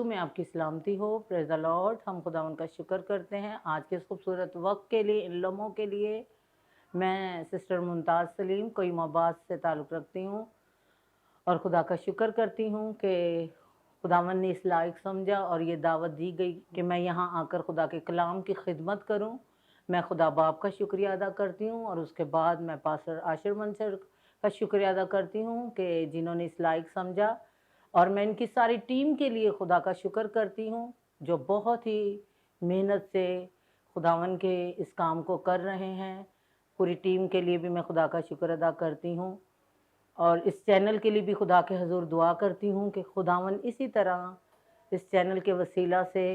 में आपकी सलामती हो। Praise the Lord. हम खुदावंद का शुक्र करते हैं आज के इस खूबसूरत वक्त के लिए, इन लम्हों के लिए। मैं सिस्टर मुमताज़ सलीम कोइमाबाद से ताल्लुक़ रखती हूँ और खुदा का शुक्र करती हूँ कि खुदावंद ने इस लायक समझा और ये दावत दी गई कि मैं यहाँ आकर खुदा के कलाम की खिदमत करूँ। मैं खुदा बाप का शुक्रिया अदा करती हूँ और उसके बाद मैं पास्टर आशिर मंसर का शुक्रिया अदा करती हूँ कि जिन्होंने इस लायक समझा, और मैं इनकी सारी टीम के लिए खुदा का शुक्र करती हूँ जो बहुत ही मेहनत से खुदावन के इस काम को कर रहे हैं। पूरी टीम के लिए भी मैं खुदा का शुक्र अदा करती हूँ और इस चैनल के लिए भी खुदा के हजूर दुआ करती हूँ कि खुदावन इसी तरह इस चैनल के वसीला से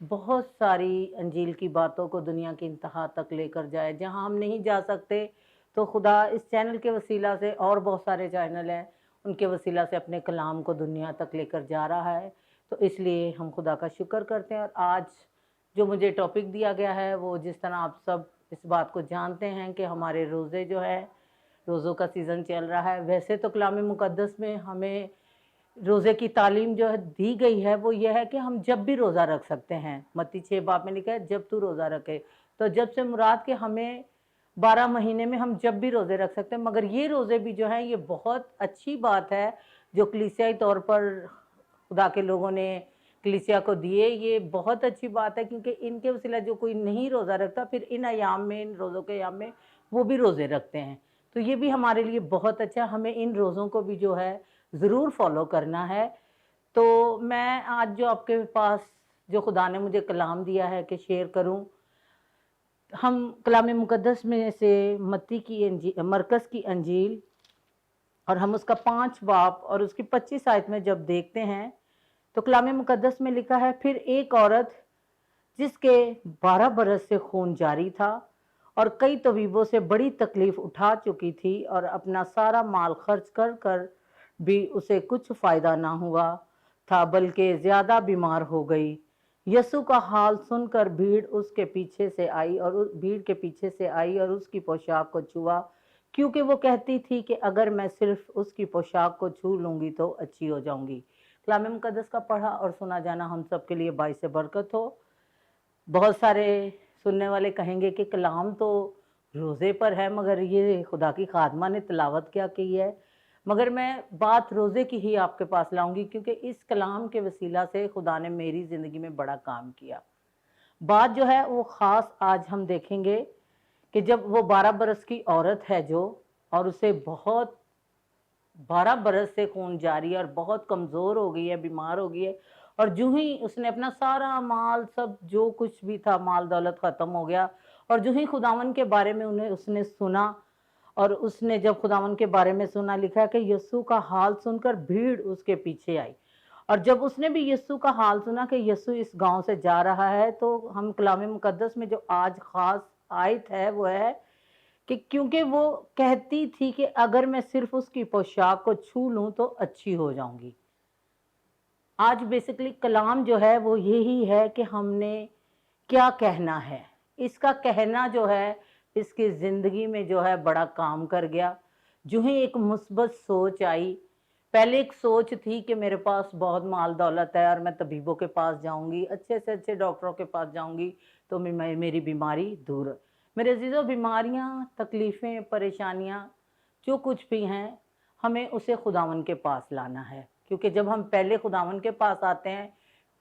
बहुत सारी अंजील की बातों को दुनिया की इंतहा तक लेकर जाए। जहाँ हम नहीं जा सकते तो खुदा इस चैनल के वसीला से, और बहुत सारे चैनल हैं उनके वसीला से, अपने कलाम को दुनिया तक लेकर जा रहा है। तो इसलिए हम खुदा का शुक्र करते हैं। और आज जो मुझे टॉपिक दिया गया है वो, जिस तरह आप सब इस बात को जानते हैं कि हमारे रोज़े जो है, रोज़ों का सीज़न चल रहा है। वैसे तो कलाम मुक़द्दस में हमें रोज़े की तालीम जो है दी गई है वो ये है कि हम जब भी रोज़ा रख सकते हैं। मत्ती 6 बाब में लिखा है जब तू रोज़ा रखे। तो जब से मुराद के हमें 12 महीने में हम जब भी रोज़े रख सकते हैं। मगर ये रोज़े भी जो हैं ये बहुत अच्छी बात है जो कलीसियाई तौर पर खुदा के लोगों ने कलीसिया को दिए। ये बहुत अच्छी बात है क्योंकि इनके वसीला जो कोई नहीं रोज़ा रखता फिर इन अयाम में, इन रोज़ों के अयाम में वो भी रोज़े रखते हैं। तो ये भी हमारे लिए बहुत अच्छा, हमें इन रोज़ों को भी जो है ज़रूर फॉलो करना है। तो मैं आज जो आपके पास जो खुदा ने मुझे कलाम दिया है कि शेयर करूं, हम कलाम मुक़द्दस में से मत्ती की मरकज़ की अंजील और हम उसका 5 बाब और उसकी 25 आयत में जब देखते हैं तो कलाम मुक़द्दस में लिखा है, फिर एक औरत जिसके 12 बरस से खून जारी था और कई तबीबों से बड़ी तकलीफ उठा चुकी थी और अपना सारा माल खर्च कर कर भी उसे कुछ फ़ायदा ना हुआ था, बल्कि ज़्यादा बीमार हो गई। यसु का हाल सुनकर भीड़ के पीछे से आई और उसकी पोशाक को छुआ, क्योंकि वो कहती थी कि अगर मैं सिर्फ उसकी पोशाक को छू लूँगी तो अच्छी हो जाऊँगी। कलाम मुक़द्दस का पढ़ा और सुना जाना हम सब के लिए बाइस बरकत हो। बहुत सारे सुनने वाले कहेंगे कि कलाम तो रोज़े पर है, मगर ये खुदा की खादमा ने तिलावत क्या की है। मगर मैं बात रोज़े की ही आपके पास लाऊंगी क्योंकि इस कलाम के वसीला से खुदा ने मेरी ज़िंदगी में बड़ा काम किया। बात जो है वो ख़ास आज हम देखेंगे कि जब वो 12 बरस की औरत है जो, और उसे बहुत 12 बरस से खून जारी है और बहुत कमज़ोर हो गई है, बीमार हो गई है, और जो ही उसने अपना सारा माल, सब जो कुछ भी था, माल दौलत ख़त्म हो गया। और जो ही खुदावन के बारे में उसने सुना, और उसने जब खुदावन के बारे में सुना, लिखा है कि यीशु का हाल सुनकर भीड़ उसके पीछे आई। और जब उसने भी यीशु का हाल सुना कि यीशु इस गांव से जा रहा है, तो हम कलाम मुक़द्दस में जो आज ख़ास आयत है वो है कि क्योंकि वो कहती थी कि अगर मैं सिर्फ उसकी पोशाक को छू लूं तो अच्छी हो जाऊंगी। आज बेसिकली कलाम जो है वो यही है कि हमने क्या कहना है। इसका कहना जो है इसकी ज़िंदगी में जो है बड़ा काम कर गया। जो ही एक मुस्बत सोच आई, पहले एक सोच थी कि मेरे पास बहुत माल दौलत है और मैं तबीबों के पास जाऊंगी, अच्छे से अच्छे डॉक्टरों के पास जाऊंगी तो मेरी बीमारी दूर। मेरे अजीज़ों, बीमारियां, तकलीफ़ें, परेशानियां जो कुछ भी हैं, हमें उसे खुदावन के पास लाना है। क्योंकि जब हम पहले खुदावन के पास आते हैं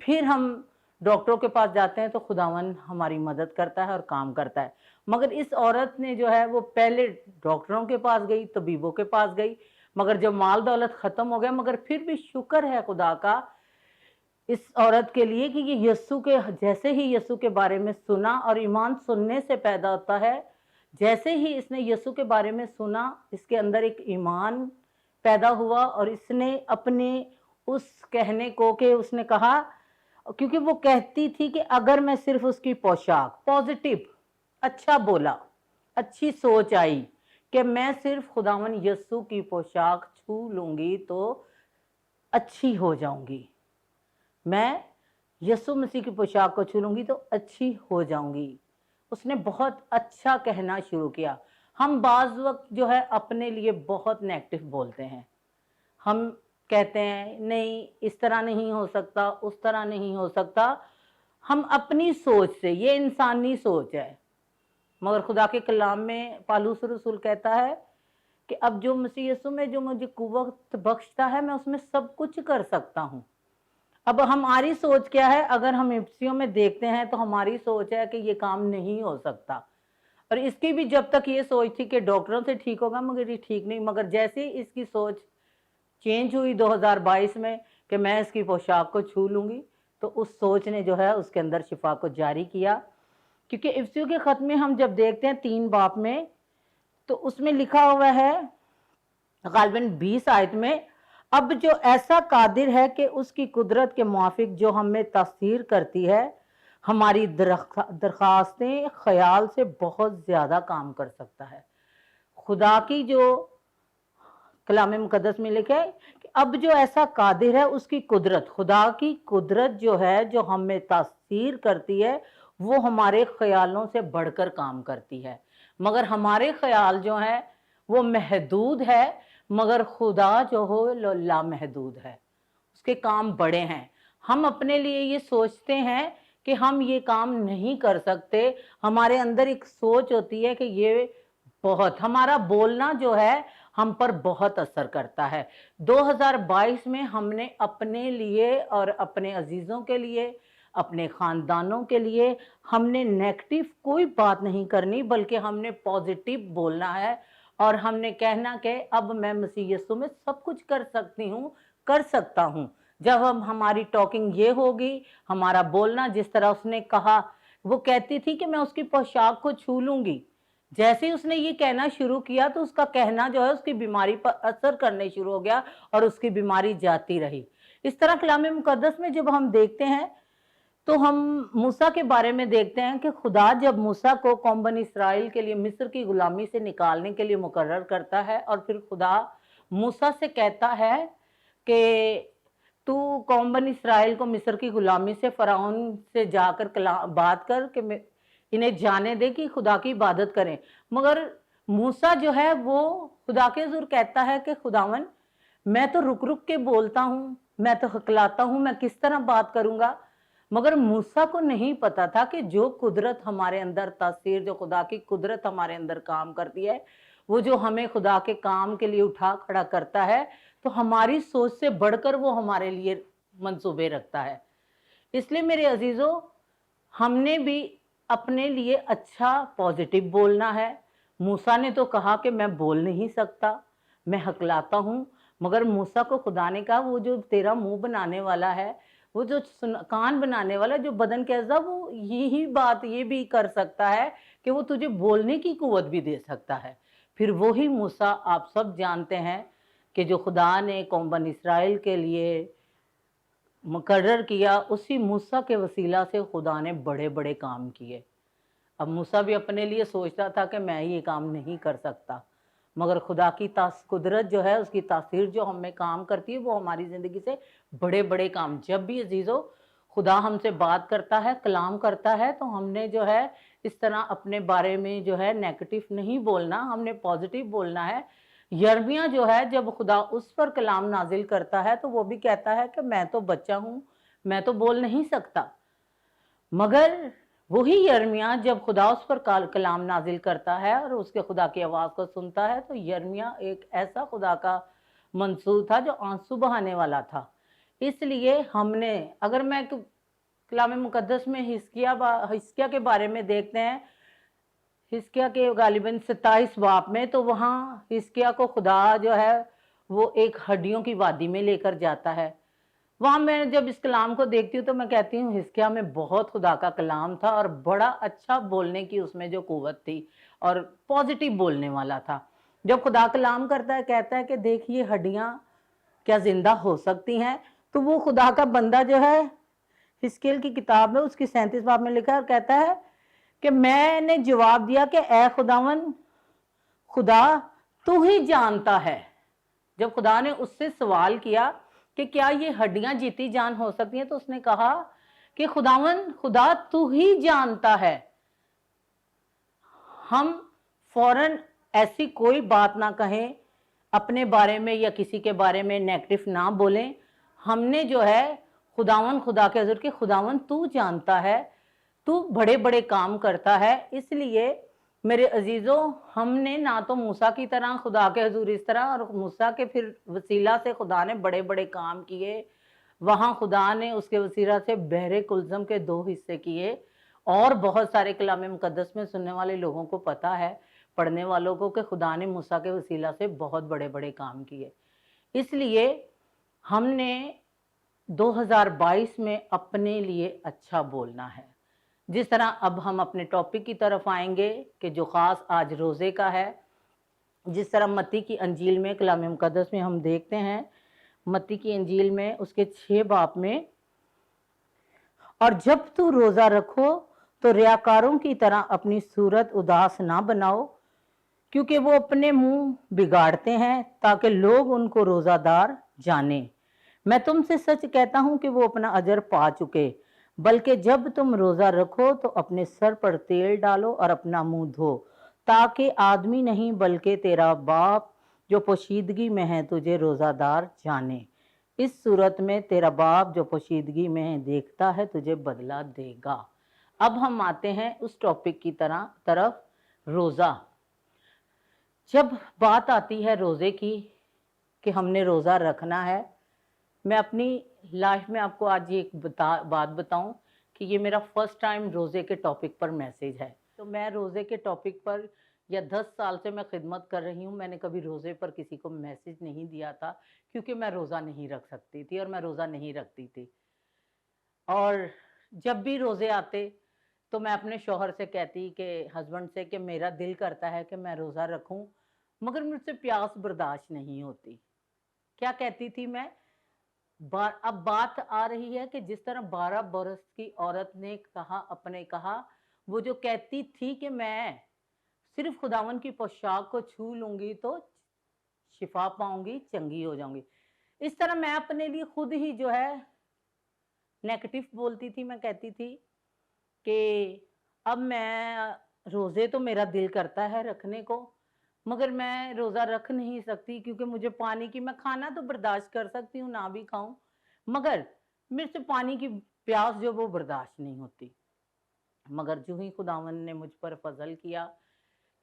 फिर हम डॉक्टरों के पास जाते हैं तो खुदावन हमारी मदद करता है और काम करता है। मगर इस औरत ने जो है वो पहले डॉक्टरों के पास गई, तबीबों के पास गई, मगर जब माल दौलत ख़त्म हो गया, मगर फिर भी शुक्र है खुदा का इस औरत के लिए कि ये यीशु के, जैसे ही यीशु के बारे में सुना, और ईमान सुनने से पैदा होता है, जैसे ही इसने यीशु के बारे में सुना इसके अंदर एक ईमान पैदा हुआ। और इसने अपने उस कहने को, कि उसने कहा, क्योंकि वो कहती थी कि अगर मैं सिर्फ उसकी पोशाक, पॉजिटिव, अच्छा बोला, अच्छी सोच आई कि मैं सिर्फ खुदावन यीशु की पोशाक छू लूंगी तो अच्छी हो जाऊंगी, मैं यीशु मसीह की पोशाक को छू लूंगी तो अच्छी हो जाऊंगी। उसने बहुत अच्छा कहना शुरू किया। हम बाज़ वक्त जो है अपने लिए बहुत नेगेटिव बोलते हैं। हम कहते हैं नहीं इस तरह नहीं हो सकता, उस तरह नहीं हो सकता, हम अपनी सोच से, ये इंसानी सोच है। मगर खुदा के कलाम में पालूस रसूल कहता है कि अब जो मसीह यीशु में जो मुझे कुव्वत बख्शता है, मैं उसमें सब कुछ कर सकता हूँ। अब हमारी सोच क्या है? अगर हम इफ्सियों में देखते हैं तो हमारी सोच है कि ये काम नहीं हो सकता, और इसकी भी जब तक ये सोच थी कि डॉक्टरों से ठीक होगा, मगर ये ठीक नहीं। मगर जैसे ही इसकी सोच चेंज हुई 2022 में कि मैं इसकी पोशाक को छू लूंगी, तो उस सोच ने जो है उसके अंदर शिफा को जारी किया। क्योंकि इफ्सियों के खत में हम जब देखते हैं 3 बाब में, तो उसमें लिखा हुआ है गालिबन 20 आयत में, अब जो ऐसा कादिर है कि उसकी कुदरत के मुआफिक जो हमें तासीर करती है, हमारी दरख्वास्तें ख्याल से बहुत ज्यादा काम कर सकता है। खुदा की जो कलाम मुकद्दस में लिखा है कि अब जो ऐसा कादिर है, उसकी कुदरत, खुदा की कुदरत जो है, जो हमें तासीर करती है, वो हमारे ख्यालों से बढ़कर काम करती है। मगर हमारे ख्याल जो है वो महदूद है, मगर खुदा जो हो लामहदूद है, उसके काम बड़े हैं। हम अपने लिए ये सोचते हैं कि हम ये काम नहीं कर सकते, हमारे अंदर एक सोच होती है कि ये बहुत, हमारा बोलना जो है हम पर बहुत असर करता है। 2022 में हमने अपने लिए और अपने अजीजों के लिए, अपने खानदानों के लिए, हमने नेगेटिव कोई बात नहीं करनी, बल्कि हमने पॉजिटिव बोलना है। और हमने कहना कि अब मैं मसीह यीशु में सब कुछ कर सकती हूँ, कर सकता हूँ। जब हम हमारी टॉकिंग ये होगी, हमारा बोलना जिस तरह उसने कहा, वो कहती थी कि मैं उसकी पोशाक को छू लूंगी, जैसे ही उसने ये कहना शुरू किया तो उसका कहना जो है उसकी बीमारी पर असर करने शुरू हो गया और उसकी बीमारी जाती रही। इस तरह कलाम मुकद्दस में जब हम देखते हैं तो हम मूसा के बारे में देखते हैं कि खुदा जब मूसा को कौम बनी इसराइल के लिए मिस्र की गुलामी से निकालने के लिए मुकर्रर करता है, और फिर खुदा मूसा से कहता है कि तू कौम बनी इसराइल को मिस्र की गुलामी से, फराउन से जाकर बात कर कि इन्हें जाने दे कि खुदा की इबादत करें। मगर मूसा जो है वो खुदा के हुजूर कहता है कि खुदावन, मैं तो रुक रुक के बोलता हूँ, मैं तो हकलाता हूँ, मैं किस तरह बात करूंगा। मगर मूसा को नहीं पता था कि जो कुदरत हमारे अंदर तासीर, जो खुदा की कुदरत हमारे अंदर काम करती है, वो जो हमें खुदा के काम के लिए उठा खड़ा करता है, तो हमारी सोच से बढ़कर वो हमारे लिए मंसूबे रखता है। इसलिए मेरे अजीजों, हमने भी अपने लिए अच्छा पॉजिटिव बोलना है। मूसा ने तो कहा कि मैं बोल नहीं सकता, मैं हकलाता हूँ, मगर मूसा को खुदा ने कहा वो जो तेरा मुंह बनाने वाला है, वो जो कान बनाने वाला, जो बदन के अज़ा, वो यही बात ये भी कर सकता है कि वो तुझे बोलने की कुव्वत भी दे सकता है। फिर वही मूसा आप सब जानते हैं कि जो खुदा ने कौम बनी इसराइल के लिए मुकर्रर किया, उसी मूसा के वसीला से खुदा ने बड़े बड़े काम किए। अब मूसा भी अपने लिए सोचता था कि मैं ये काम नहीं कर सकता, मगर खुदा की कुदरत जो है, उसकी तासीर जो हमें काम करती है, वो हमारी ज़िंदगी से बड़े बड़े काम। जब भी अजीज़ों खुदा हमसे बात करता है, कलाम करता है, तो हमने जो है इस तरह अपने बारे में जो है नेगेटिव नहीं बोलना, हमने पॉजिटिव बोलना है। यर्मिया जो है, जब खुदा उस पर कलाम नाजिल करता है, तो वो भी कहता है कि मैं तो बच्चा हूँ, मैं तो बोल नहीं सकता। मगर वही यर्मिया जब खुदा उस पर कलाम नाजिल करता है और उसके खुदा की आवाज़ को सुनता है, तो यर्मिया एक ऐसा खुदा का मंसूर था जो आंसू बहाने वाला था। इसलिए हमने, अगर मैं कलाम मुकद्दस में हिस्किया के बारे में देखते हैं, हिस्किया के गालिबन 27 बाब में, तो वहाँ हिस्किया को खुदा जो है वो एक हड्डियों की वादी में लेकर जाता है। वहाँ मैं जब इस कलाम को देखती हूँ तो मैं कहती हूँ हिस्किया में बहुत खुदा का कलाम था, और बड़ा अच्छा बोलने की उसमें जो कुव्वत थी और पॉजिटिव बोलने वाला था। जब खुदा कलाम करता है, कहता है कि देखिए हड्डियाँ क्या जिंदा हो सकती हैं, तो वो खुदा का बंदा जो है, हिस्केल की किताब में उसकी 37 बाब में लिखा है और कहता है कि मैंने जवाब दिया कि ए खुदावन, खुदा तू ही जानता है। जब खुदा ने उससे सवाल किया कि क्या ये हड्डियां जीती जान हो सकती हैं, तो उसने कहा कि खुदावन, खुदा तू ही जानता है। हम फौरन ऐसी कोई बात ना कहें, अपने बारे में या किसी के बारे में नेगेटिव ना बोलें। हमने जो है खुदावन खुदा के हजूर कि खुदावन तू जानता है, तू बड़े बड़े काम करता है। इसलिए मेरे अजीजों, हमने ना तो मूसा की तरह खुदा के हजूर इस तरह, और मूसा के फिर वसीला से खुदा ने बड़े बड़े काम किए। वहां खुदा ने उसके वसीला से बहरे कुलजम के 2 हिस्से किए, और बहुत सारे कलाम मुकद्दस में सुनने वाले लोगों को पता है, पढ़ने वालों को, कि खुदा ने मूसा के वसीला से बहुत बड़े बड़े काम किए। इसलिए हमने 2022 में अपने लिए अच्छा बोलना है। जिस तरह अब हम अपने टॉपिक की तरफ आएंगे कि जो खास आज रोजे का है, जिस तरह मत्ती की अंजील में कलाम मुकद्दस में हम देखते हैं, मत्ती की अंजील में उसके 6 बाब में, और जब तू रोजा रखो तो रियाकारों की तरह अपनी सूरत उदास ना बनाओ, क्योंकि वो अपने मुंह बिगाड़ते हैं ताकि लोग उनको रोजादार जाने। मैं तुमसे सच कहता हूं कि वो अपना अजर पा चुके। बल्कि जब तुम रोजा रखो तो अपने सर पर तेल डालो और अपना मुंह धो, ताकि आदमी नहीं बल्कि तेरा बाप जो पोशीदगी में है तुझे रोजादार जाने। इस सूरत में तेरा बाप जो पोशीदगी में है देखता है तुझे बदला देगा। अब हम आते हैं उस टॉपिक की तरफ, रोजा। जब बात आती है रोजे की कि हमने रोजा रखना है, मैं अपनी लाइफ में आपको आज ये एक बात बताऊं कि ये मेरा फर्स्ट टाइम रोजे के टॉपिक पर मैसेज है। तो मैं रोजे के टॉपिक पर, या 10 साल से मैं खिदमत कर रही हूँ, मैंने कभी रोजे पर किसी को मैसेज नहीं दिया था, क्योंकि मैं रोजा नहीं रख सकती थी और मैं रोजा नहीं रखती थी। और जब भी रोजे आते तो मैं अपने शौहर से कहती, कि हस्बैंड से, कि मेरा दिल करता है कि मैं रोजा रखूं, मगर मुझसे प्यास बर्दाश्त नहीं होती। क्या कहती थी मैं? अब बात आ रही है कि जिस तरह 12 बरस की औरत ने कहा, वो जो कहती थी कि मैं सिर्फ खुदावन की पोशाक को छू लूंगी तो शिफा पाऊंगी, चंगी हो जाऊंगी। इस तरह मैं अपने लिए खुद ही जो है नेगेटिव बोलती थी। मैं कहती थी कि अब मैं रोजे तो मेरा दिल करता है रखने को, मगर मैं रोजा रख नहीं सकती, क्योंकि मुझे पानी की, मैं खाना तो बर्दाश्त कर सकती हूँ ना भी खाऊं, मगर मेरे से पानी की प्यास जो वो बर्दाश्त नहीं होती। मगर जो ही खुदावन ने मुझ पर फजल किया,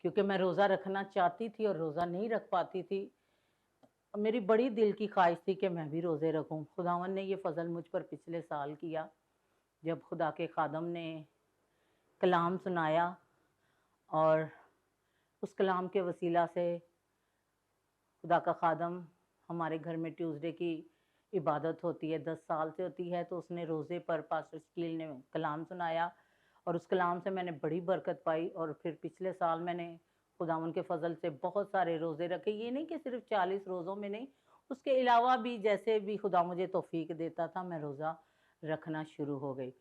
क्योंकि मैं रोजा रखना चाहती थी और रोजा नहीं रख पाती थी, मेरी बड़ी दिल की ख्वाहिश थी कि मैं भी रोजे रखूं। खुदावन ने ये फजल मुझ पर पिछले साल किया, जब खुदा के खादम ने कलाम सुनाया, और उस कलाम के वसीला से खुदा का खादम, हमारे घर में ट्यूसडे की इबादत होती है, 10 साल से होती है, तो उसने रोज़े पर पास्टर शकील ने कलाम सुनाया, और उस कलाम से मैंने बड़ी बरकत पाई। और फिर पिछले साल मैंने खुदावन के फजल से बहुत सारे रोज़े रखे। ये नहीं कि सिर्फ 40 रोज़ों में नहीं, उसके अलावा भी जैसे भी खुदा मुझे तौफीक देता था, मैं रोज़ा रखना शुरू हो गई।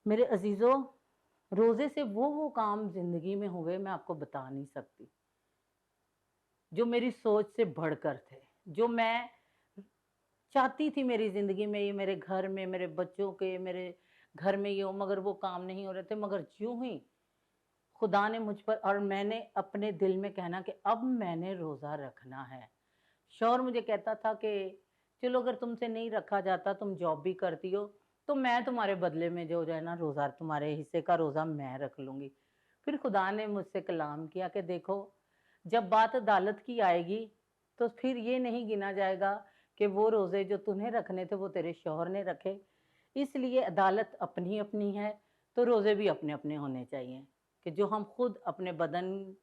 मेरे अजीज़ों, रोज़े से वो काम ज़िंदगी में हुए, मैं आपको बता नहीं सकती, जो मेरी सोच से बढ़कर थे, जो मैं चाहती थी मेरी ज़िंदगी में, ये मेरे घर में, मेरे बच्चों के, मेरे घर में ये हो, मगर वो काम नहीं हो रहे थे। मगर यूं ही खुदा ने मुझ पर, और मैंने अपने दिल में कहना कि अब मैंने रोज़ा रखना है। शौहर मुझे कहता था कि चलो अगर तुमसे नहीं रखा जाता, तुम जॉब भी करती हो, तो मैं तुम्हारे बदले में जो है ना रोज़ा, तुम्हारे हिस्से का रोज़ा मैं रख लूँगी। फिर खुदा ने मुझसे कलाम किया कि देखो, जब बात अदालत की आएगी तो फिर ये नहीं गिना जाएगा कि वो रोज़े जो तुम्हें रखने थे वो तेरे शौहर ने रखे। इसलिए अदालत अपनी अपनी है, तो रोज़े भी अपने अपने होने चाहिए, कि जो हम खुद अपने बदन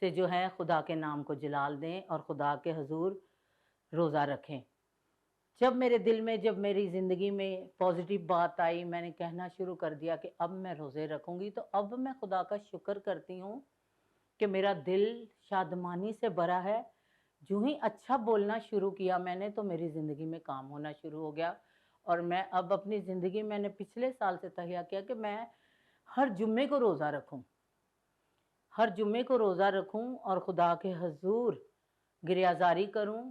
से जो है खुदा के नाम को जलाल दें और खुदा के हजूर रोज़ा रखें। जब मेरे दिल में, जब मेरी ज़िंदगी में पॉजिटिव बात आई, मैंने कहना शुरू कर दिया कि अब मैं रोज़े रखूंगी, तो अब मैं खुदा का शुक्र करती हूँ कि मेरा दिल शादमानी से भरा है। जो ही अच्छा बोलना शुरू किया मैंने, तो मेरी ज़िंदगी में काम होना शुरू हो गया। और मैं अब अपनी ज़िंदगी, मैंने पिछले साल से तहया किया कि मैं हर जुम्मे को रोज़ा रखूं, हर जुम्मे को रोज़ा रखूं और खुदा के हजूर गिरयाजारी करूं।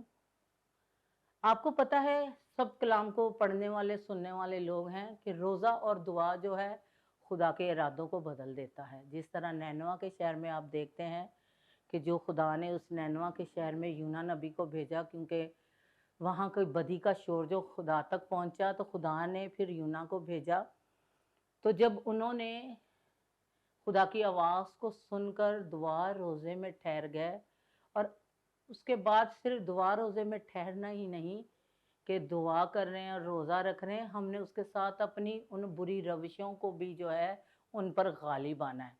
आपको पता है, सब कलाम को पढ़ने वाले, सुनने वाले लोग हैं, कि रोज़ा और दुआ जो है खुदा के इरादों को बदल देता है। जिस तरह नैनवा के शहर में आप देखते हैं کہ جو خدا نے اس نینوا کے شہر میں یونا نبی کو بھیجا، کیونکہ وہاں کوئی بدی کا شور جو خدا تک پہنچا تو خدا نے پھر یونا کو بھیجا۔ تو جب انہوں نے خدا کی آواز کو سن کر دعا روزے میں ٹھہر گئے، اور اس کے بعد صرف دعا روزے میں ٹھہرنا ہی نہیں کہ دعا کر رہے ہیں اور روزہ رکھ رہے ہیں، ہم نے اس کے ساتھ اپنی ان بری روشوں کو بھی جو ہے ان پر غالب آنا ہے۔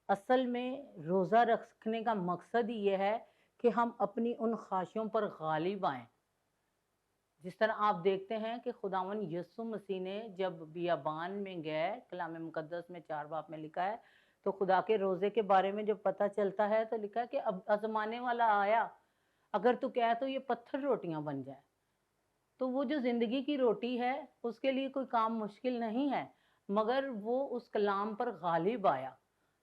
اصل میں روزہ رکھنے کا مقصد یہ ہے کہ ہم اپنی ان خواہشوں پر غالب آئیں۔ جس طرح آپ دیکھتے ہیں کہ خداوند یسوع مسیح نے جب بیابان میں گئے، کلام مقدس میں 4 باب میں لکھا ہے، تو خدا کے روزے کے بارے میں جب پتہ چلتا ہے تو لکھا ہے کہ اب آزمانے والا آیا، اگر تو کہے تو یہ پتھر روٹیاں بن جائیں۔ تو وہ جو زندگی کی روٹی ہے اس کے لیے کوئی کام مشکل نہیں ہے، مگر وہ اس کلام پر غالب آیا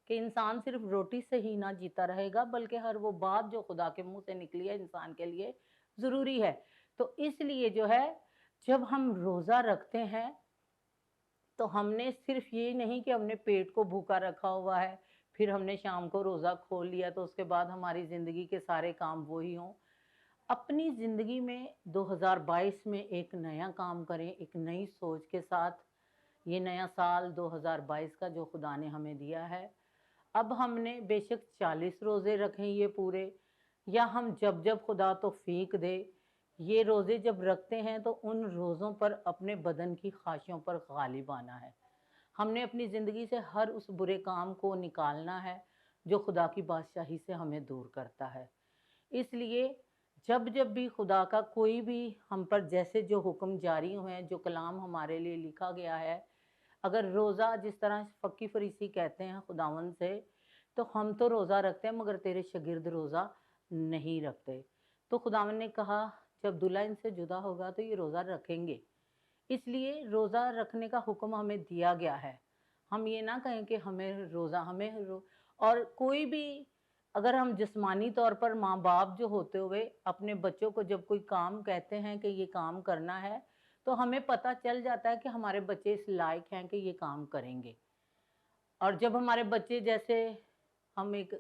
کہ انسان صرف روٹی سے ہی نہ جیتا رہے گا، بلکہ ہر وہ بات جو خدا کے منہ سے نکلی ہے انسان کے لیے ضروری ہے۔ تو اس لیے جو ہے جب ہم روزہ رکھتے ہیں تو ہم نے صرف یہ نہیں کہ ہم نے پیٹ کو بھوکا رکھا ہوا ہے، پھر ہم نے شام کو روزہ کھول لیا تو اس کے بعد ہماری زندگی کے سارے کام وہی ہوں۔ اپنی زندگی میں 2022 میں ایک نیا کام کریں، ایک نئی سوچ کے ساتھ۔ یہ نیا سال 2022 کا جو خدا نے ہمیں دیا ہے، اب ہم نے بے شک 40 روزے رکھیں یہ پورے، یا ہم جب جب خدا توفیق دے یہ روزے جب رکھتے ہیں تو ان روزوں پر اپنے بدن کی خواہشوں پر غالب آنا ہے۔ ہم نے اپنی زندگی سے ہر اس برے کام کو نکالنا ہے جو خدا کی بادشاہی سے ہمیں دور کرتا ہے۔ اس لیے جب جب بھی خدا کا کوئی بھی ہم پر جیسے جو حکم جاری ہوئے، جو کلام ہمارے لیے لکھا گیا ہے، اگر روزہ جس طرح فقی فریسی کہتے ہیں خداوند سے، تو ہم تو روزہ رکھتے ہیں مگر تیرے شاگرد روزہ نہیں رکھتے۔ تو خداوند نے کہا جب دلہن سے جدا ہوگا تو یہ روزہ رکھیں گے، اس لیے روزہ رکھنے کا حکم ہمیں دیا گیا ہے۔ ہم یہ نہ کہیں کہ اور کوئی بھی اگر ہم جسمانی طور پر ماں باپ جو ہوتے ہوئے اپنے بچوں کو جب کوئی کام کہتے ہیں کہ یہ کام کرنا ہے تو ہمیں پتہ چل جاتا ہے کہ ہمارے بچے اس لائق ہیں کہ یہ کام کریں گے۔ اور جب ہمارے بچے جیسے ہم ایک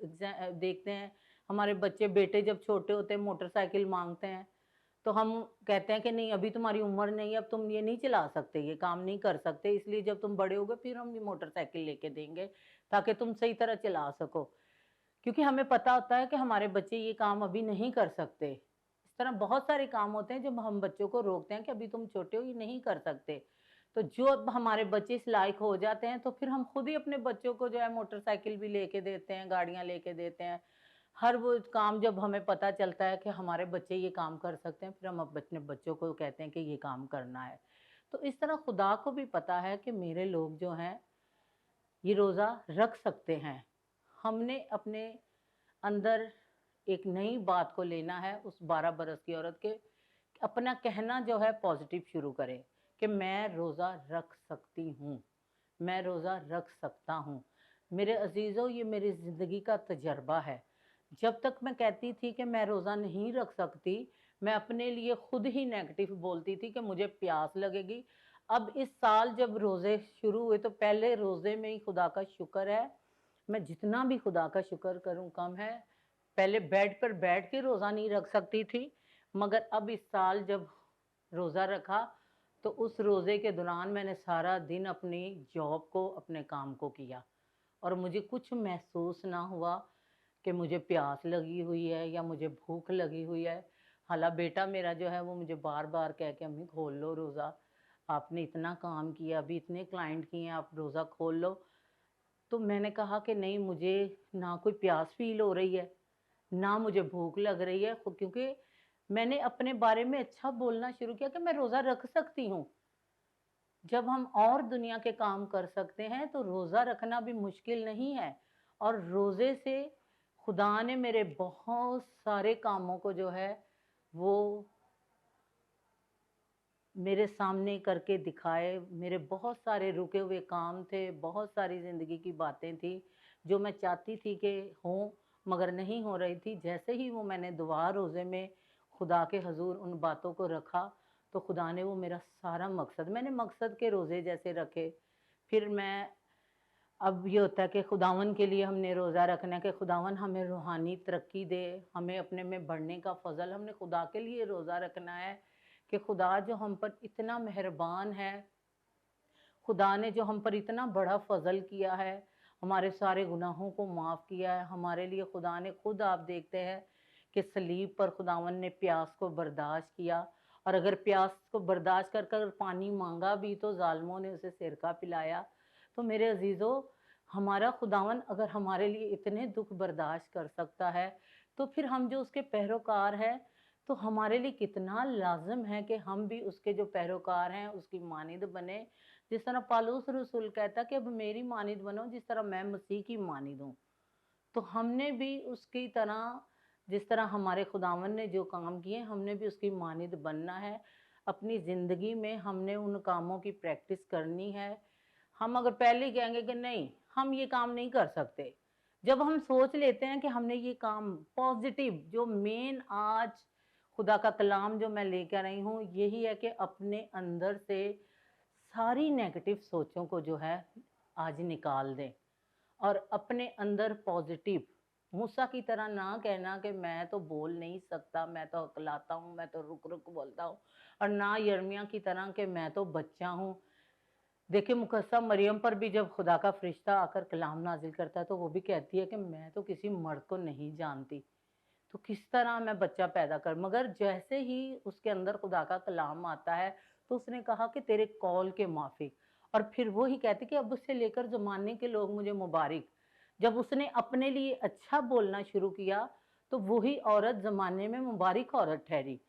دیکھتے ہیں، ہمارے بچے بیٹے جب چھوٹے ہوتے ہیں موٹر سائیکل مانگتے ہیں تو ہم کہتے ہیں کہ نہیں ابھی تمہاری عمر نہیں ہے، اب تم یہ نہیں چلا سکتے، یہ کام نہیں کر سکتے، اس لیے جب تم بڑے ہوگے پھر ہم یہ موٹر سائیکل لے کے دیں گے تاکہ تم صحیح طرح چلا سکو، کیونکہ ہمیں پتہ ہوتا ہے کہ ہمارے بچے یہ کام ابھی نہیں کر سکتے۔ اس طرح بہت سارے کام ہوتے ہیں جب ہم بچوں کو روکتے ہیں کہ ابھی تم چھوٹے ہو یہ نہیں کر سکتے، تو جو اب ہمارے بچے اس لائق ہو جاتے ہیں تو پھر ہم خود ہی اپنے بچوں کو جو ہے موٹر سائیکل بھی لے کے دیتے ہیں، گاڑیاں لے کے دیتے ہیں۔ ہر وہ کام جب ہمیں پتہ چلتا ہے کہ ہمارے بچے یہ کام کر سکتے ہیں پھر ہم اپنے بچوں کو کہتے ہیں کہ یہ کام کرنا ہے۔ تو اس طرح خدا کو بھی پتہ ہے کہ میرے لوگ جو ہیں یہ روزہ رکھ سکتے ہیں۔ ہم نے اپنے اندر ایک نئی بات کو لینا ہے، اس 12 برس کی عورت کے اپنا کہنا جو ہے پازیٹیو شروع کرے کہ میں روزہ رکھ سکتی ہوں، میں روزہ رکھ سکتا ہوں۔ میرے عزیزو یہ میری زندگی کا تجربہ ہے۔ جب تک میں کہتی تھی کہ میں روزہ نہیں رکھ سکتی، میں اپنے لیے خود ہی نیگیٹو بولتی تھی کہ مجھے پیاس لگے گی۔ اب اس سال جب روزے شروع ہوئے تو پہلے روزے میں ہی خدا کا شکر ہے، میں جتنا بھی خدا کا شکر کروں کم ہے۔ پہلے بیڈ پر بیٹھ کے روزہ نہیں رکھ سکتی تھی، مگر اب اس سال جب روزہ رکھا تو اس روزے کے دوران میں نے سارا دن اپنی جاب کو اپنے کام کو کیا اور مجھے کچھ محسوس نہ ہوا کہ مجھے پیاس لگی ہوئی ہے یا مجھے بھوک لگی ہوئی ہے۔ حالانکہ بیٹا میرا جو ہے وہ مجھے بار بار کہہ کے امی کھول لو روزہ، آپ نے اتنا کام کیا، ابھی اتنے کلائنٹ کیے ہیں، آپ روزہ کھول لو۔ تو میں نے کہا کہ نہیں، مجھے نہ کوئی پیاس فیل ہو رہی ہے نہ مجھے بھوک لگ رہی ہے، کیونکہ میں نے اپنے بارے میں اچھا بولنا شروع کیا کہ میں روزہ رکھ سکتی ہوں۔ جب ہم اور دنیا کے کام کر سکتے ہیں تو روزہ رکھنا بھی مشکل نہیں ہے، اور روزے سے خدا نے میرے بہت سارے کاموں کو جو ہے وہ میرے سامنے کر کے دکھائے۔ میرے بہت سارے رکے ہوئے کام تھے، بہت ساری زندگی کی باتیں تھیں جو میں چاہتی تھی کہ ہوں مگر نہیں ہو رہی تھی۔ جیسے ہی وہ میں نے دعا روزے میں خدا کے حضور ان باتوں کو رکھا تو خدا نے وہ میرا سارا مقصد، میں نے مقصد کے روزے جیسے رکھے، پھر میں अब ये होता है कि खुदावन के लिए हमने रोज़ा रखना है कि खुदावन हमें रूहानी तरक्की दे, हमें अपने में बढ़ने का फ़ज़ल, हमने खुदा के लिए रोज़ा रखना है कि खुदा जो हम पर इतना मेहरबान है, खुदा ने जो हम पर इतना बड़ा फ़ज़ल किया है, हमारे सारे गुनाहों को माफ़ किया है, हमारे लिए खुदा ने खुद आप देखते हैं कि सलीब पर खुदावन ने प्यास को बर्दाश्त किया, और अगर प्यास को बर्दाश्त कर कर पानी मांगा भी तो ज़ालिमों ने उसे सिरका पिलाया। तो मेरे अजीज़ों, हमारा खुदावन अगर हमारे लिए इतने दुख बर्दाश्त कर सकता है, तो फिर हम जो उसके पैरोकार हैं, तो हमारे लिए कितना लाज़िम है कि हम भी उसके जो पैरोकार हैं उसकी मानिद बने। जिस तरह पालूस रसूल कहता कि अब मेरी मानिद बनो जिस तरह मैं मसीह की मानिद हूँ। तो हमने भी उसकी तरह, जिस तरह हमारे खुदावन ने जो काम किए, हमने भी उसकी मानिद बनना है। अपनी ज़िंदगी में हमने उन कामों की प्रैक्टिस करनी है। हम अगर पहले ही कहेंगे कि नहीं, हम ये काम नहीं कर सकते, जब हम सोच लेते हैं कि हमने ये काम पॉजिटिव, जो मेन आज खुदा का कलाम जो मैं लेकर आई हूँ, यही है कि अपने अंदर से सारी नेगेटिव सोचों को जो है आज निकाल दें और अपने अंदर पॉजिटिव, मूसा की तरह ना कहना कि मैं तो बोल नहीं सकता, मैं तो हकलाता हूँ, मैं तो रुक रुक बोलता हूँ, और ना यर्मिया की तरह कि मैं तो बच्चा हूँ। देखिए मुकद्दसा मरियम पर भी जब खुदा का फरिश्ता आकर कलाम नाजिल करता है तो वो भी कहती है कि मैं तो किसी मर्द को नहीं जानती, तो किस तरह मैं बच्चा पैदा कर। मगर जैसे ही उसके अंदर खुदा का कलाम आता है तो उसने कहा कि तेरे कौल के माफिक, और फिर वो ही कहती कि अब से लेकर जमाने के लोग मुझे मुबारक। जब उसने अपने लिए अच्छा बोलना शुरू किया तो वही औरत जमाने में मुबारक औरत ठहरी।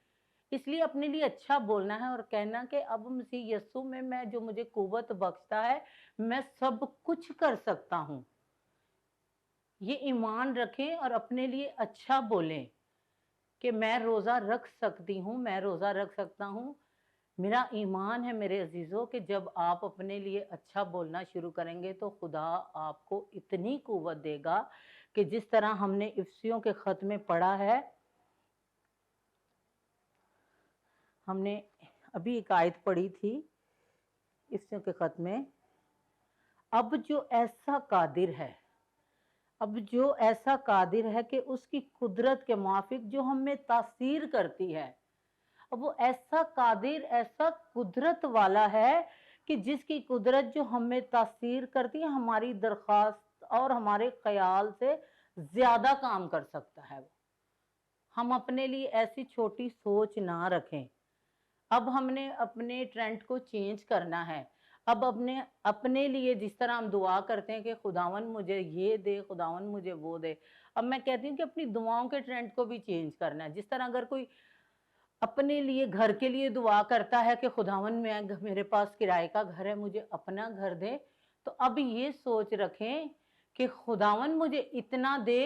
इसलिए अपने लिए अच्छा बोलना है और कहना कि अब मसीह यस्सु में मैं, जो मुझे कुव्वत बख्शता है, मैं सब कुछ कर सकता हूँ। ये ईमान रखें और अपने लिए अच्छा बोलें कि मैं रोज़ा रख सकती हूँ, मैं रोज़ा रख सकता हूँ। मेरा ईमान है मेरे अजीज़ों कि जब आप अपने लिए अच्छा बोलना शुरू करेंगे तो खुदा आपको इतनी कुव्वत देगा कि जिस तरह हमने इफसियों के ख़त में पढ़ा है, हमने अभी एक आयत पढ़ी थी इफसियों के ख़त में, अब जो ऐसा कादिर है, अब जो ऐसा कादिर है कि उसकी कुदरत के मुआफिक जो हमें तासीर करती है, अब वो ऐसा कादिर, ऐसा कुदरत वाला है कि जिसकी कुदरत जो हमें तासीर करती है, हमारी दरख्वास्त और हमारे ख्याल से ज़्यादा काम कर सकता है वो। हम अपने लिए ऐसी छोटी सोच ना रखें। अब हमने अपने ट्रेंड को चेंज करना है। अब अपने अपने लिए जिस तरह हम दुआ करते हैं कि खुदावन मुझे ये दे, खुदावन मुझे वो दे, अब मैं कहती हूँ कि अपनी दुआओं के ट्रेंड को भी चेंज करना है। जिस तरह अगर कोई अपने लिए, घर के लिए दुआ करता है कि खुदावन मेरे पास किराए का घर है, मुझे अपना घर दे, तो अब ये सोच रखें कि खुदावन मुझे इतना दे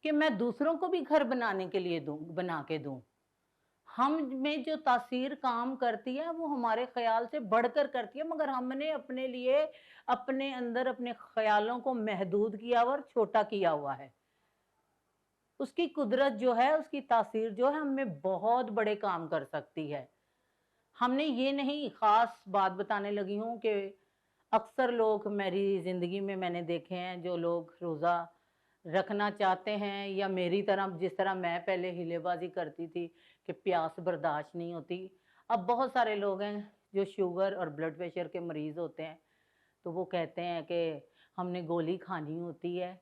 कि मैं दूसरों को भी घर बनाने के लिए दूं, बना के दूं। हम में जो तासीर काम करती है वो हमारे ख्याल से बढ़कर करती है, मगर हमने अपने लिए अपने अंदर अपने ख्यालों को महदूद किया हुआ और छोटा किया हुआ है। उसकी कुदरत जो है, उसकी तासीर जो है हमें बहुत बड़े काम कर सकती है। हमने ये नहीं, ख़ास बात बताने लगी हूँ कि अक्सर लोग मेरी ज़िंदगी में मैंने देखे हैं जो लोग रोज़ा रखना चाहते हैं, या मेरी तरह जिस तरह मैं पहले हिलेबाजी करती थी कि प्यास बर्दाश्त नहीं होती। अब बहुत सारे लोग हैं जो शुगर और ब्लड प्रेशर के मरीज़ होते हैं, तो वो कहते हैं कि हमने गोली खानी होती है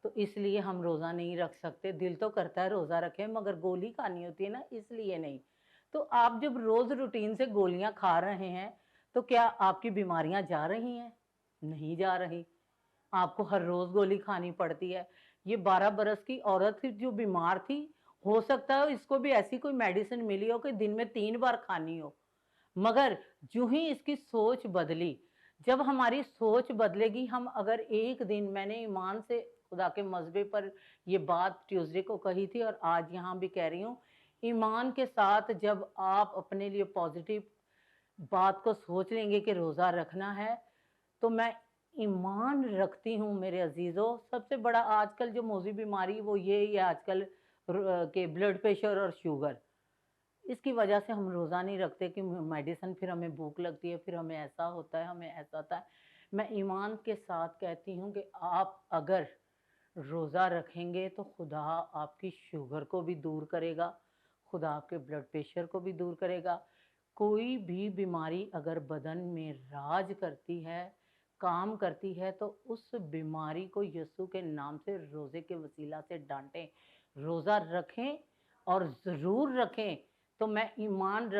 तो इसलिए हम रोज़ा नहीं रख सकते। दिल तो करता है रोज़ा रखें, मगर गोली खानी होती है ना, इसलिए नहीं। तो आप जब रोज़ रूटीन से गोलियां खा रहे हैं तो क्या आपकी बीमारियां जा रही हैं? नहीं जा रही। आपको हर रोज़ गोली खानी पड़ती है। ये 12 बरस की औरत थी जो बीमार थी, हो सकता है इसको भी ऐसी कोई मेडिसिन मिली हो कि दिन में 3 बार खानी हो। मगर जो ही इसकी सोच बदली, जब हमारी सोच बदलेगी, हम अगर एक दिन, मैंने ईमान से खुदा के मज़बे पर ये बात ट्यूसडे को कही थी और आज यहाँ भी कह रही हूँ, ईमान के साथ जब आप अपने लिए पॉजिटिव बात को सोच लेंगे कि रोज़ा रखना है, तो मैं ईमान रखती हूँ मेरे अजीज़ों, सबसे बड़ा आजकल जो मौजूदी बीमारी वो ये ही है आजकल, के ब्लड प्रेशर और शुगर। इसकी वजह से हम रोज़ा नहीं रखते कि मेडिसिन, फिर हमें भूख लगती है, फिर हमें ऐसा होता है, हमें ऐसा होता है। मैं ईमान के साथ कहती हूँ कि आप अगर रोज़ा रखेंगे तो खुदा आपकी शुगर को भी दूर करेगा, खुदा आपके ब्लड प्रेशर को भी दूर करेगा। कोई भी बीमारी अगर बदन में राज करती है, काम करती है, तो उस बीमारी को यीशु के नाम से रोज़े के वसीला से डांटें। रोज़ा रखें और ज़रूर रखें। तो मैं ईमान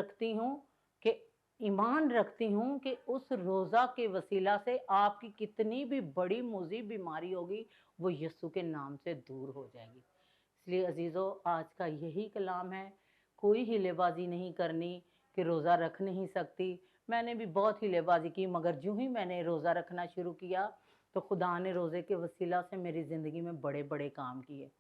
रखती हूँ कि उस रोज़ा के वसीला से आपकी कितनी भी बड़ी मुज़ीब बीमारी होगी, वो यीशु के नाम से दूर हो जाएगी। इसलिए अजीज़ों, आज का यही कलाम है, कोई हीलेबाजी नहीं करनी कि रोज़ा रख नहीं सकती। मैंने भी बहुत हीलेबाजी की, मगर यूँ ही मैंने रोज़ा रखना शुरू किया, तो खुदा ने रोज़े के वसीला से मेरी ज़िंदगी में बड़े-बड़े काम किए।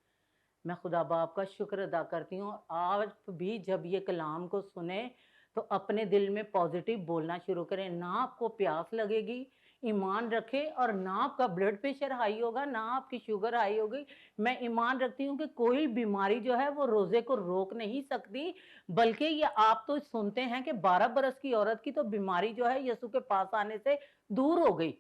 मैं खुदा बाप का शुक्र अदा करती हूँ। आप भी जब ये कलाम को सुने तो अपने दिल में पॉजिटिव बोलना शुरू करें। ना आपको प्यास लगेगी, ईमान रखें, और ना आपका ब्लड प्रेशर हाई होगा, ना आपकी शुगर हाई होगी। मैं ईमान रखती हूँ कि कोई बीमारी जो है वो रोज़े को रोक नहीं सकती, बल्कि ये आप तो सुनते हैं कि 12 बरस की औरत की तो बीमारी जो है यीशु के पास आने से दूर हो गई।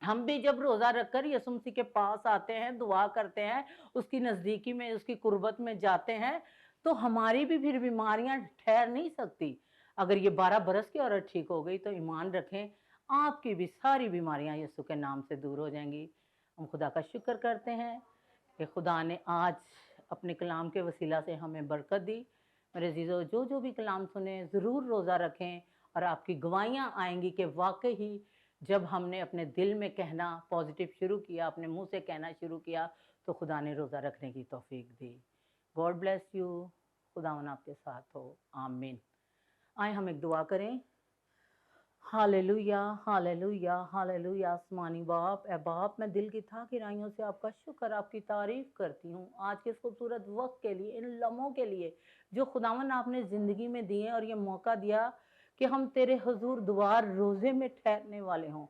हम भी जब रोज़ा रखकर यीशु मसीह के पास आते हैं, दुआ करते हैं, उसकी नज़दीकी में, उसकी कुर्बत में जाते हैं, तो हमारी भी फिर बीमारियां ठहर नहीं सकती। अगर ये 12 बरस की औरत ठीक हो गई तो ईमान रखें, आपकी भी सारी बीमारियां यीशु के नाम से दूर हो जाएंगी। हम खुदा का शुक्र करते हैं कि खुदा ने आज अपने कलाम के वसीला से हमें बरकत दी। मेरे अजीज़ों, जो जो भी कलाम सुने ज़रूर रोज़ा रखें, और आपकी गवाहियाँ आएंगी कि वाकई ही जब हमने अपने दिल में कहना पॉजिटिव शुरू किया, अपने मुंह से कहना शुरू किया, तो खुदा ने रोज़ा रखने की तौफीक दी। God bless you. खुदावन आपके साथ हो। आमीन। आए हम एक दुआ करें। Hallelujah, hallelujah, hallelujah. आसमानी बाप, ए बाप, मैं दिल की था गहराइयों से आपका शुक्र, आपकी तारीफ करती हूँ आज के इस खूबसूरत वक्त के लिए, इन लम्हों के लिए जो खुदावन आपने ज़िंदगी में दिए, और ये मौका दिया कि हम तेरे हुजूर दुआर रोज़े में ठहरने वाले हों।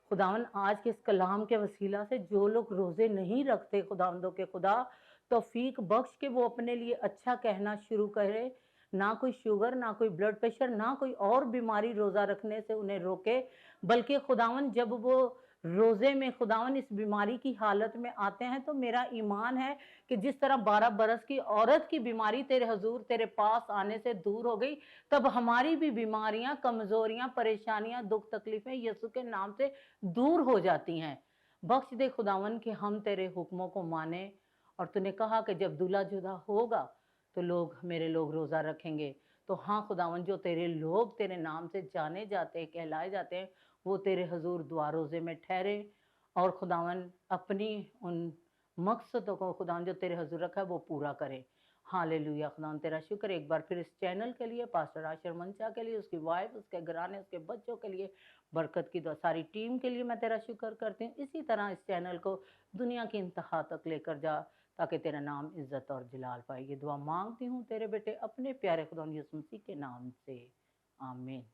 खुदावन आज के इस कलाम के वसीला से जो लोग रोज़े नहीं रखते, खुदावंदों के खुदा, तौफीक बख्श के वो अपने लिए अच्छा कहना शुरू करे। ना कोई शुगर, ना कोई ब्लड प्रेशर, ना कोई और बीमारी रोज़ा रखने से उन्हें रोके, बल्कि खुदावन जब वो रोज़े में खुदावन इस बीमारी की हालत में आते हैं, तो मेरा ईमान है कि जिस तरह 12 बरस की औरत की बीमारी तेरे हजूर तेरे पास आने से दूर हो गई, तब हमारी भी बीमारियां, कमजोरियां, परेशानियां, दुख तकलीफें यीशु के नाम से दूर हो जाती हैं। बख्श दे खुदावन कि हम तेरे हुक्मों को माने। और तूने कहा कि जब दूल्हा जुदा होगा तो मेरे लोग रोज़ा रखेंगे। तो हाँ खुदावन, जो तेरे लोग तेरे नाम से जाने जाते हैं, कहलाए जाते हैं, वो तेरे हजूर दुआ रोज़े में ठहरे, और खुदावन अपनी उन मकसदों को खुदावन जो तेरे हजूर रखा है वो पूरा करे। हालेलुया। खुदावन तेरा शुक्र एक बार फिर इस चैनल के लिए, पास्टर आशर मंचा के लिए, उसकी वाइफ, उसके घराने, उसके बच्चों के लिए, बरकत की दुआ सारी टीम के लिए मैं तेरा शुक्र करती हूँ। इसी तरह इस चैनल को दुनिया की इंतहा तक लेकर जा, ताकि तेरा नाम इज्जत और जलाल पाए। ये दुआ मांगती हूँ तेरे बेटे अपने प्यारे खुदा यीशु मसीह के नाम से। आमीन।